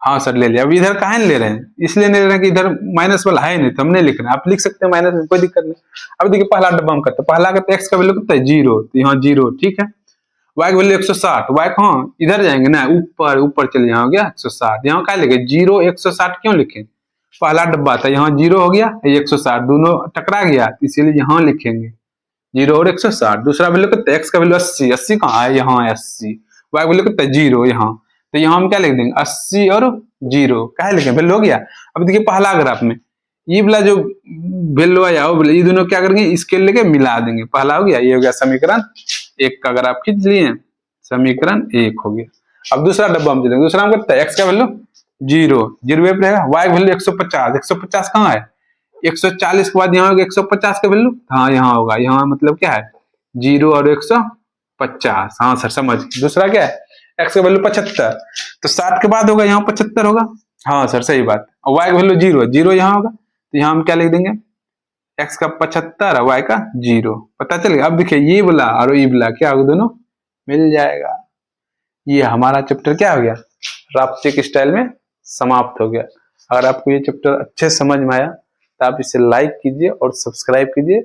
हाँ सर ले लिया। अब इधर कहाँ ले रहे हैं, इसलिए नहीं ले रहे हैं कि इधर माइनस वाला है नहीं, तो हम नहीं लिख रहे हैं। आप लिख सकते हैं माइनस में, कोई दिक्कत नहीं। अब देखिए पहला डब्बा हम करते हैं। पहला करते x का वैल्यू कितना है, 0, तो यहाँ 0। ठीक है, y का वैल्यू 160। y कहाँ, इधर जाएंगे ना, ऊपर ऊपर चले, यहाँ हो गया 160। यहाँ क्या लिखे, 0 160 क्यों लिखे, पहला डब्बा था, यहाँ 0 हो गया, 160 दोनों टकरा गया, इसीलिए यहाँ लिखेंगे 0 और 160। दूसरा वैल्यू कितना, x का वैल्यू 80। 80 कहाँ है, यहाँ 80। y का वैल्यू कितना है, 0 यहाँ, तो यहाँ हम क्या लिख देंगे, 80 और 0 क्या लिखें, वैल्यू हो गया। अब देखिए पहला ग्राफ में ये वाला जो वैल्यू आया वो ये दोनों क्या करेंगे, इसके लेके मिला देंगे। पहला हो गया, ये हो गया समीकरण 1 का ग्राफ खींच लिए, समीकरण 1 हो गया। अब दूसरा डब्बा हम चलेंगे, दूसरा हम कितना है, एक्स का वैल्यू 0, 0 पे रहेगा, वाई का वैल्यू 150, 150 कहाँ है, 140 के बाद यहाँ होगा 150 का वैल्यू, हाँ यहाँ होगा, यहाँ मतलब क्या है 0 और 150, हाँ सर समझ। दूसरा क्या है, एक्स का वैल्यू 75, तो 60 के बाद होगा यहाँ 75 होगा, हाँ सर सही बात। और वाई का वैल्यू 0, 0 यहाँ होगा, तो यहाँ हम क्या लिख देंगे, एक्स का 75 और वाई का 0, पता चल गया। अब देखिए ये बोला और ये बोला क्या होगा, दोनों मिल जाएगा। ये हमारा चैप्टर क्या हो गया, रापचिक स्टाइल में समाप्त हो गया। अगर आपको ये चैप्टर अच्छे समझ में आया तो आप इसे लाइक कीजिए और सब्सक्राइब कीजिए।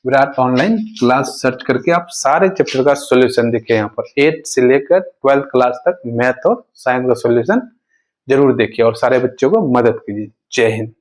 विराट ऑनलाइन क्लास सर्च करके आप सारे चैप्टर का सॉल्यूशन देखिए, यहाँ पर 8 से लेकर 12th क्लास तक मैथ और साइंस का सॉल्यूशन जरूर देखिए और सारे बच्चों को मदद कीजिए। जय हिंद।